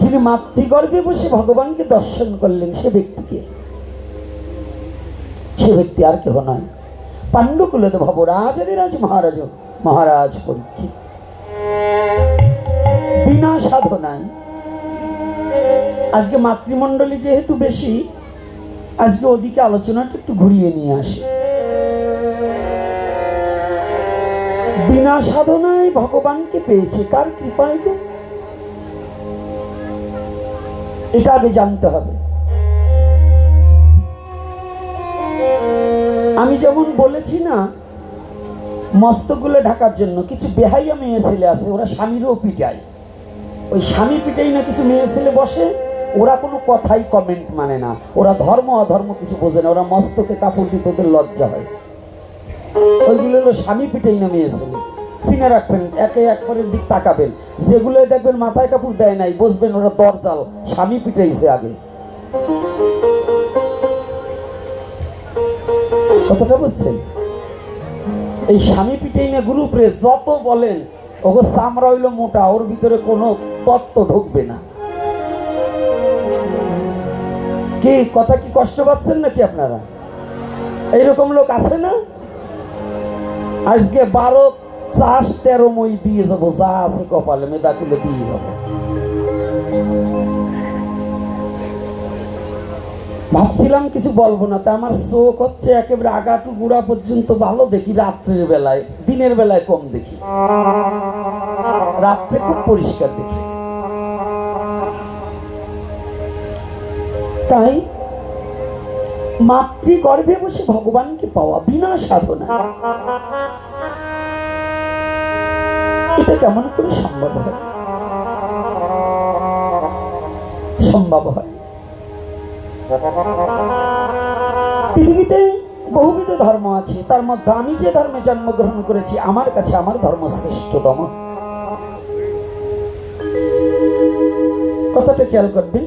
যিনি মাতৃগর্ভে বসে ভগবানকে দর্শন করলেন সে ব্যক্তিকে, সে ব্যক্তি আর কেহ নয়, পাণ্ডুকুলদ ভবরাজাধিরাজ মহারাজ মহারাজ পরীক্ষিত। বিনা সাধনায় আজকে মাতৃমণ্ডলী যেহেতু বেশি, আজকে ওদিকে আলোচনাটা একটু ঘুরিয়ে নিয়ে আসে। বিনা সাধনায় ভগবানকে পেয়েছে কার কৃপায় গো? এটা আগে জানতে হবে। আমি যেমন বলেছি না, মস্তকগুলো ঢাকার জন্য কিছু বেহাইয়া মেয়ে ছেলে আছে, ওরা স্বামীরও পিটায়। ওই স্বামী পিটাই না কিছু মেয়ে ছেলে বসে, ওরা কোনো কথাই কমেন্ট মানে না, ওরা ধর্ম অধর্ম কিছু বোঝে না, ওরা মস্তকে কাপড় দিতে ওদের লজ্জা হয়। ওইগুলো হলো স্বামী পিটাই না মেয়ে ছেলে। চিনে রাখবেন, একে একবারের দিক তাকাবেন, যেগুলো দেখবেন মাথায় কাপড় দেয় নাই, বুঝবেন ওরা দরজাল, স্বামী পিটাইছে আগে। কতটা বুঝছেন? এই স্বামী পিটাই না গ্রুপে যত বলেন, ওকে চামড়া হইলো মোটা, ওর ভিতরে কোনো তত্ত্ব ঢুকবে না। কি কথা, কি কষ্ট পাচ্ছেন নাকি আপনারা? এইরকম লোক আছে না? আজকে 12 চাষ 13 মই দিয়ে যাবো, যা আছে কপালে মেদাকুলে দিয়ে যাবো। ভাবছিলাম কিছু বলবো না, তা আমার চোখ হচ্ছে একেবারে আগাটু গুড়া পর্যন্ত ভালো দেখি রাত্রের বেলায়, দিনের বেলায় কম দেখি, রাত্রে খুব পরিষ্কার দেখি। তাই মাতৃগর্ভে বসে ভগবানকে পাওয়া বিনা সাধনা, এটা কেমন করে সম্ভব হয়? সম্ভব হয়। পৃথিবীতে বহুবিধ ধর্ম আছে, তার মধ্যে আমি যে ধর্মে জন্মগ্রহণ করেছি আমার কাছে আমার ধর্ম শ্রেষ্ঠতম। কথাটা খেয়াল করবেন।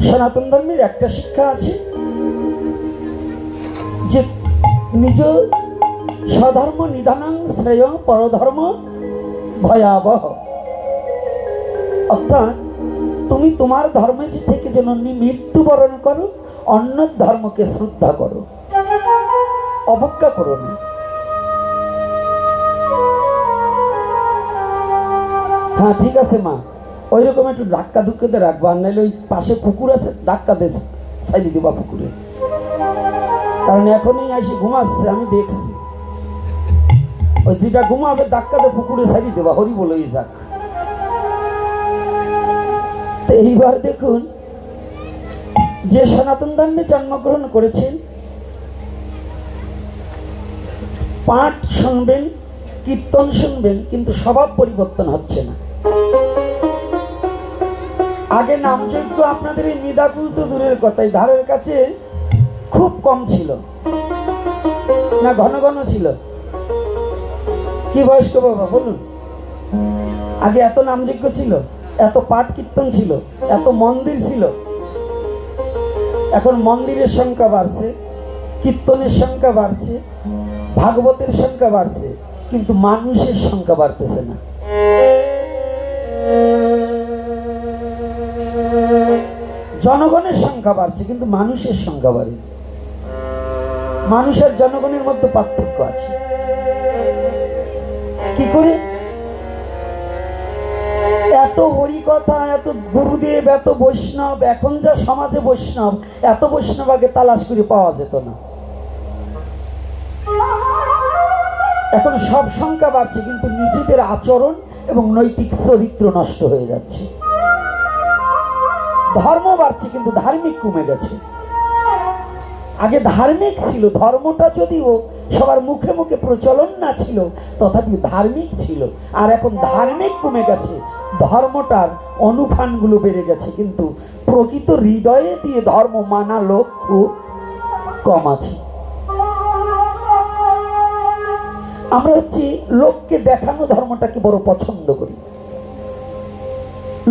সনাতন ধর্মের একটা শিক্ষা আছে যে নিজ স্বধর্ম নিধানাং শ্রেয় পরধর্ম ভয়াবহ। অর্থাৎ তুমি তোমার ধর্মে থেকে যেন মৃত্যুবরণ করো, অন্য ধর্মকে শ্রদ্ধা করো, অবজ্ঞা করো না। হ্যাঁ ঠিক আছে মা, ওই রকম একটু ধাক্কা ধুক্কাতে রাখবা, নাহলে ওই পাশে পুকুর আছে, ধাক্কা দিয়ে ছাইলি দিবা পুকুরে। কারণ এখনই আসি ঘুমাচ্ছে, আমি দেখছি, ওই যেটা ঘুমাবে ধাক্কা দিয়ে পুকুরে ছাইলি দেবা, হরি বলেই যাক। তো এইবার দেখুন, যে সনাতন ধর্মে জন্মগ্রহণ করেছেন, পাঠ শুনবেন, কীর্তন শুনবেন, কিন্তু স্বভাব পরিবর্তন হচ্ছে না। আগে নামযজ্ঞ আপনাদের এই নিদাকুল তো দূরের কথাই, ধারের কাছে খুব কম ছিল না, ঘন ঘন ছিল। কি বয়স্ক বাবা বলুন? আগে এত নামযজ্ঞ ছিল, এত পাঠ কীর্তন ছিল, এত মন্দির ছিল। এখন মন্দিরের সংখ্যা বাড়ছে, কীর্তনের সংখ্যা বাড়ছে, ভাগবতের সংখ্যা বাড়ছে, কিন্তু মানুষের সংখ্যা বাড়তেছে না। জনগণের সংখ্যা বাড়ছে, কিন্তু মানুষের সংখ্যা বাড়ে। মানুষ আর জনগণের মধ্যে পার্থক্য আছে। কি করে? এত হরিকথা, এত গুরুদেব, এত বৈষ্ণব, এখন যা সমাজে বৈষ্ণব, এত বৈষ্ণব আগে তালাশ করে পাওয়া যেত না। এখন সব সংখ্যা বাড়ছে, কিন্তু নিজেদের আচরণ এবং নৈতিক চরিত্র নষ্ট হয়ে যাচ্ছে। ধর্ম বাড়ছে, কিন্তু ধার্মিক কমে গেছে। আগে ধার্মিক ছিল, ধর্মটা যদিও সবার মুখে মুখে প্রচলন না ছিল, তথাপি ধার্মিক ছিল। আর এখন ধার্মিক কমে গেছে, ধর্মটার অনুফানগুলো বেড়ে গেছে, কিন্তু প্রকৃত হৃদয়ে দিয়ে ধর্ম মানা লোক খুব কম আছে। আমরা হচ্ছে লোককে দেখানো ধর্মটাকে বড় পছন্দ করি,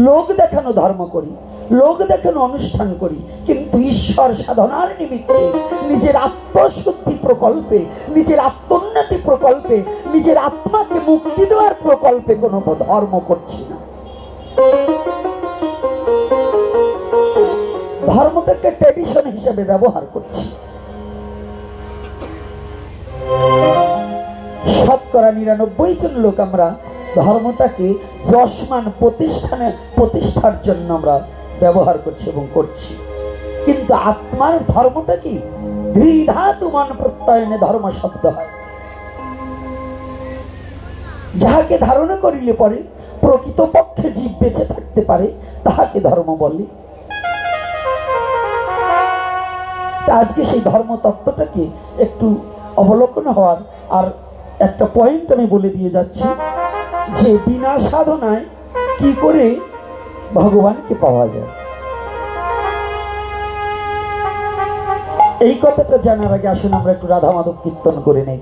লোক দেখানো ধর্ম করি, লোক দেখানো অনুষ্ঠান করি, কিন্তু ঈশ্বর সাধনার নিমিত্তে নিজের আত্মশুদ্ধি প্রকল্পে, নিজের আত্মোন্নতি প্রকল্পে, নিজের আত্মাকে মুক্তি দেওয়ার প্রকল্পে কোনো ধর্ম করছি না। ধর্মটাকে ট্র্যাডিশন হিসেবে ব্যবহার করছি। শতকরা 99 জন লোক আমরা ধর্মটাকে যশমান প্রতিষ্ঠার জন্য আমরা ব্যবহার করছি এবং করছি, কিন্তু আত্মার ধর্মটা কি? ধৃধাতুমান প্রত্যয়নে ধর্ম শব্দ হয়। যাহাকে ধারণা করিলে পরে প্রকৃতপক্ষে জীব বেঁচে থাকতে পারে তাহাকে ধর্ম বলে। আজকে সেই ধর্ম তত্ত্বটাকে একটু অবলোকন হওয়ার আর একটা পয়েন্ট আমি বলে দিয়ে যাচ্ছি, যে বিনা সাধনায় কি করে ভগবানকে পাওয়া যায়। এই কথাটা জানার আগে আসুন আমরা একটু রাধা মাধব কীর্তন করে নেই।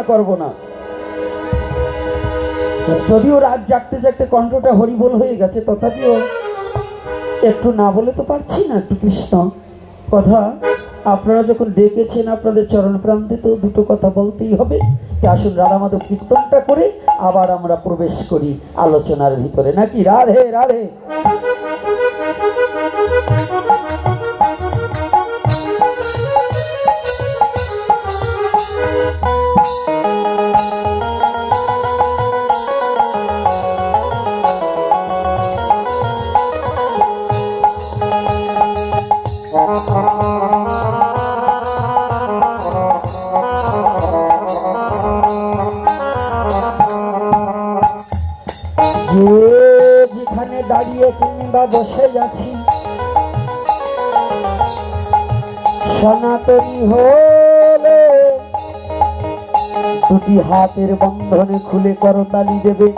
করব না যদিও রাত জাগতে জাগতে কণ্ঠটা হরিবোল হয়ে গেছে, তথাপিও একটু না বলে তো পারছি না। একটু কৃষ্ণ কথা আপনারা যখন ডেকেছেন, আপনাদের চরণ প্রান্তে তো দুটো কথা বলতেই হবে। আসুন রাধা মাধব কীর্তনটা করে আবার আমরা প্রবেশ করি আলোচনার ভিতরে, নাকি? রাধে রাধে। যেখানে দাঁড়িয়ে কিংবা বসে যাচ্ছি, সনাতনী হলে দুটি হাতের বন্ধনে খুলে করতালি দেবে।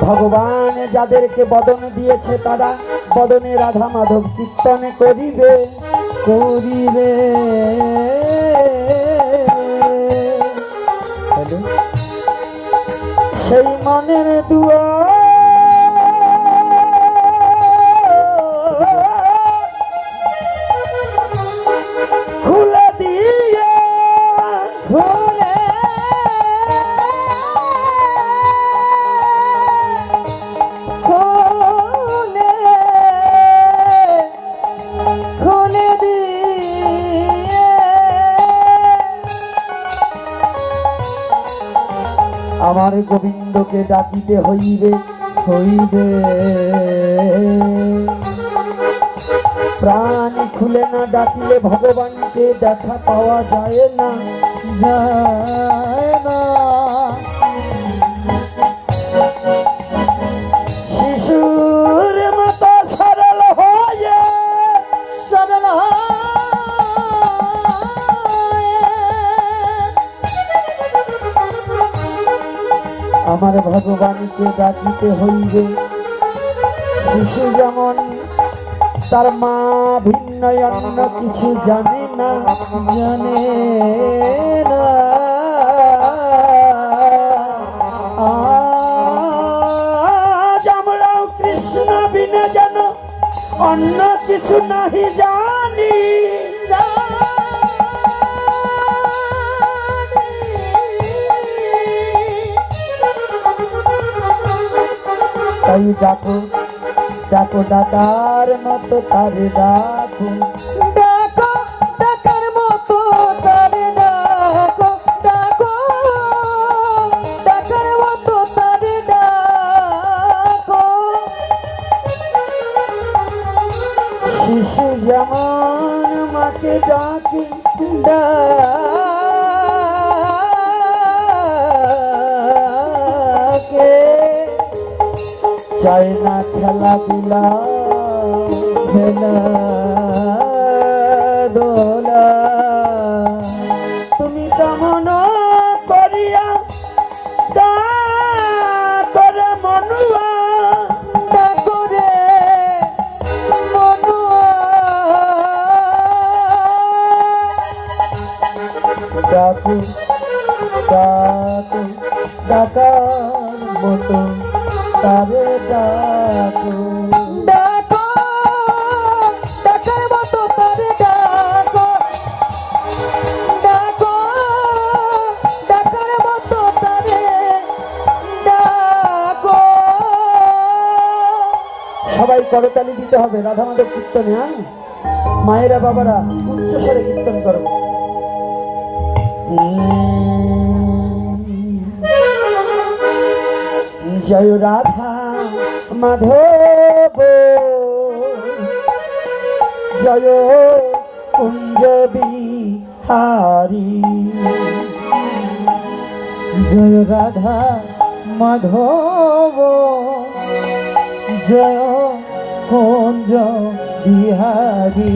ভগবান যাদেরকে বদন দিয়েছে তারা বদনে রাধা মাধব কীর্তন করিবে। সেই মনের দুয়ার খুলে দিয়ে আমার গোবিন্দকে ডাকিতে হইবে। প্রাণ খুলে না ডাকিলে ভগবানকে দেখা পাওয়া যায় না। শিশুর মতো সরল হয়ে আমার ভগবানকে ডাকিতে হইবে। শিশু যেমন তার মা ভিন্ন অন্য কিছু জানে না, আজ আমরাও কৃষ্ণ বিনা যেন অন্য কিছু নাহি জানি। তাই ডাকো ডাকো ডাকার মতো তারে ডাকো, ডাকো ডাকার মতো তারে ডাকো, ডাকো ডাকার মতো তারে ডাকো। শিশু যেমন মাকে ডাকে চাই না খেলাধুলা দোলা, তুমি কেমন করিয়া করে মনুয়া করে মনুয়া ডাকু ডাকু ডাকার মতো তারে ডাকো, ডাকো ডাকার মতো তারে ডাকো, ডাকো ডাকার মতো তারে ডাকো। সবাই করতালি দিতে হবে রাধা মাধব কীর্তনে। হ্যাঁ মায়েরা বাবারা উচ্চ স্বরে কীর্তন করো। জয় রাধা মাধব জয় কুঞ্জ বিহারী। জয় রাধা মাধব জয় কুঞ্জ বিহারী।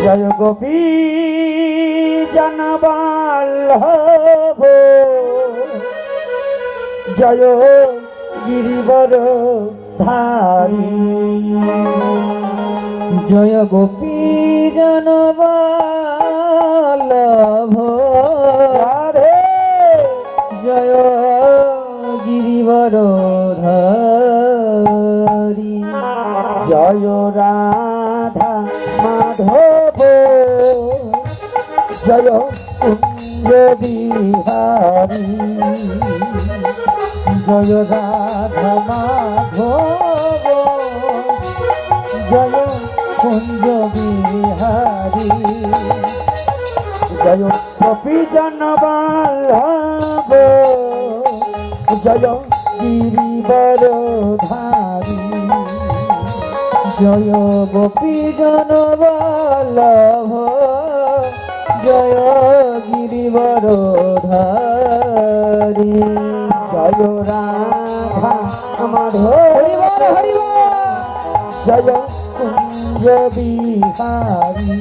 জয় গোপী জনবল্লভ জয় গিরিবর ধারী। জয় গোপী জনবল্লভ রাধে জয় গিরিবর ধারী। জয় রাধা মাধব জয় কুঞ্জ বিহারী। জয় রাধা মাধব জয় কুঞ্জ বিহারী। জয় গোপী জনবল্লভ জয় গিরিবর ধারী। জয় গোপী জনবল্লভ জয় গিরিবর ধারী। জয় রাধা মাধব জয় কুঞ্জ বিহারী।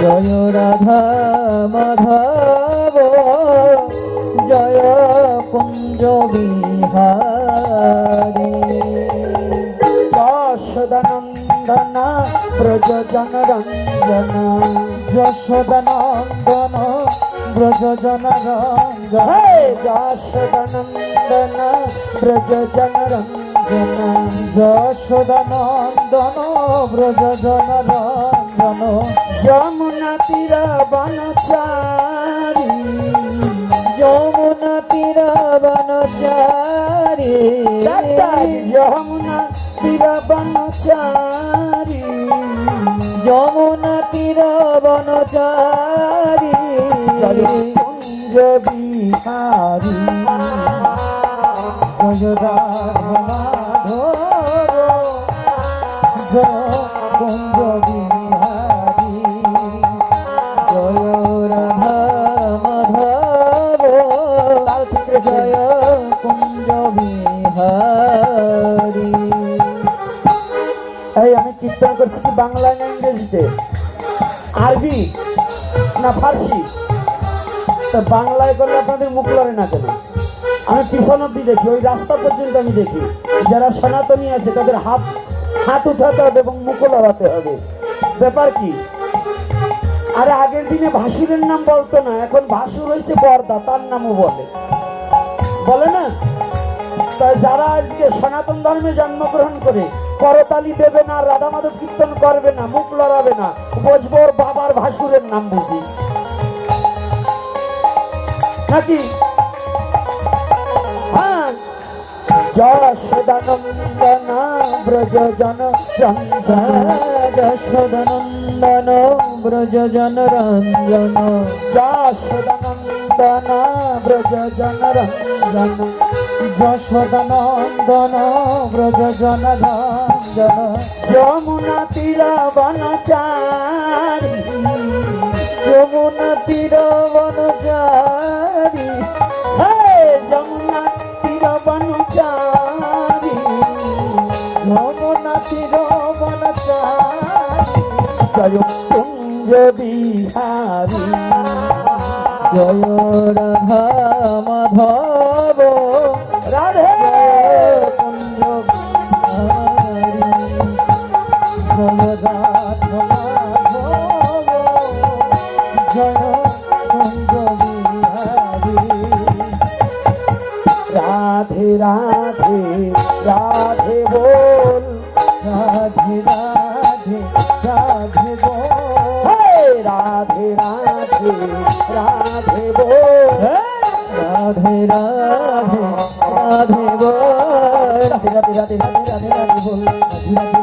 জয় রাধা মাধব জয় কুঞ্জ বিহারী। যশোদানন্দন ব্রজ জনরঞ্জন যশোদানন্দন ব্রজ জনরঞ্জন। যশোদানন্দন ব্রজ জনরঞ্জন যশোদানন্দন ব্রজ জনরঞ্জন। যমুনা তীর বনচারী যমুনা তীর বনচারী। যমুনা তীর বনচারী যমুনা তীর বনচারী। জয় কুঞ্জ বিহারী। জয় রাধা মাধব জয় কুঞ্জ বিহারী। জয় রাধা মাধব জয় কুঞ্জ বিহারী। এই আমি কীর্তন করছি কি বাংলায় না ইংরেজিতে, আরবি না ফার্সি? তা বাংলায় করলে আপনাদের মুখ লড়ে না কেন? আমি পিছন অব্দি দেখি, ওই রাস্তা পর্যন্ত আমি দেখি। যারা সনাতনী আছে তাদের হাত উঠাতে হবে এবং মুখ লড়াতে হবে। ব্যাপার কি? আরে আগের দিনে ভাসুরের নাম বলতো না, এখন ভাসুর হয়েছে বর্দা, তার নামও বলে না। তাই যারা আজকে সনাতন ধর্মে জন্মগ্রহণ করে করতালি দেবে না, রাধা মাধব কীর্তন করবে না, মুখ লড়াবে না, বসবো ওর বাবার ভাসুরের নাম বুঝি নাকি? হ্যাঁ, যশোদানন্দন ব্রজ জনরঞ্জন যশোদানন্দন ব্রজ জনরঞ্জন। যশোদানন্দন ব্রজ জনরঞ্জন যশোদানন্দন ব্রজ জনরঞ্জন। যমুনা তীর বনচারী যমুনা তীর বনচারী। যমুনা তীর বনচারী যমুনা তীর বনচারী। জয় কুঞ্জ বিহারী। জয় রাধা মাধব রাধে কুঞ্জ বিহারী। জয় রাধা মাধব জয় কুঞ্জ বিহারী। রাধে রাধে রাধে बोल राधे राधे राधे बोल राधे राधे राधे बोल राधे राधे राधे बोल রাধে রাধে রাধে রাধে রাধে রাধে বল,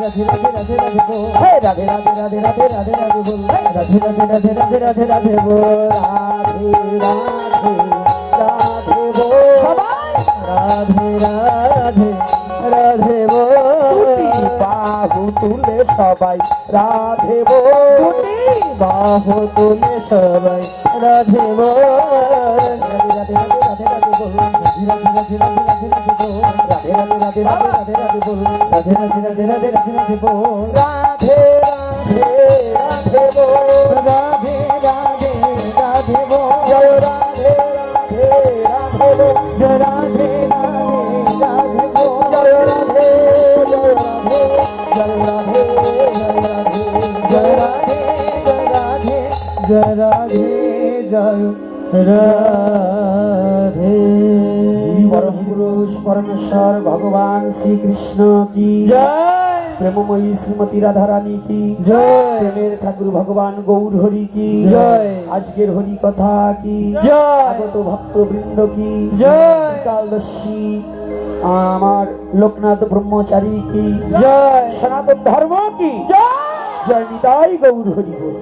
রাধে রাধে রাধে রাধে বল, হে রাধে রাধে রাধে রাধে রাধে রাধে বল, রাধে রাধে রাধে রাধে রাধে রাধে বল, রাধে রাধে রাধে বল, সবাই রাধে রাধে রাধে বল, দুটি বাহু তুলে সবাই রাধে বল, দুটি বাহু তুলে সবাই রাধে বল, রাধে রাধে রাধে রাধে রাধে বল, রাধে রাধে রাধে রাধে রাধে বল, রাধে রাধে রাধে রাধে রাধে রাধে বল, রাধে রাধে রাধে রাধে রাধে রাধে বল, রাধে রাধে রাধে বল, রাধে রাধে রাধে বল, জয় রাধে রাধে রাধে বল, জয় রাধে রাধে রাধে বল, জয় রাধে জয় রাধে জয় রাধে জয় রাধে জয় রাধে জয় রাধে জয় রাধে। পরম পুরুষ পরমেশ্বর ভগবান শ্রীকৃষ্ণ কি জয় প্রেমময়ী শ্রীমতী রাধা রানী কি জয় প্রেমের ঠাকুর ভগবান গৌর হরি কি জয়। আজকের হরি কথা কি জয় আগত ভক্ত বৃন্দ কি জয়। কালদর্শী আমার লোকনাথ ব্রহ্মচারী কি জয় সনাতন ধর্ম কি জয় নিতাই গৌর হরি বল।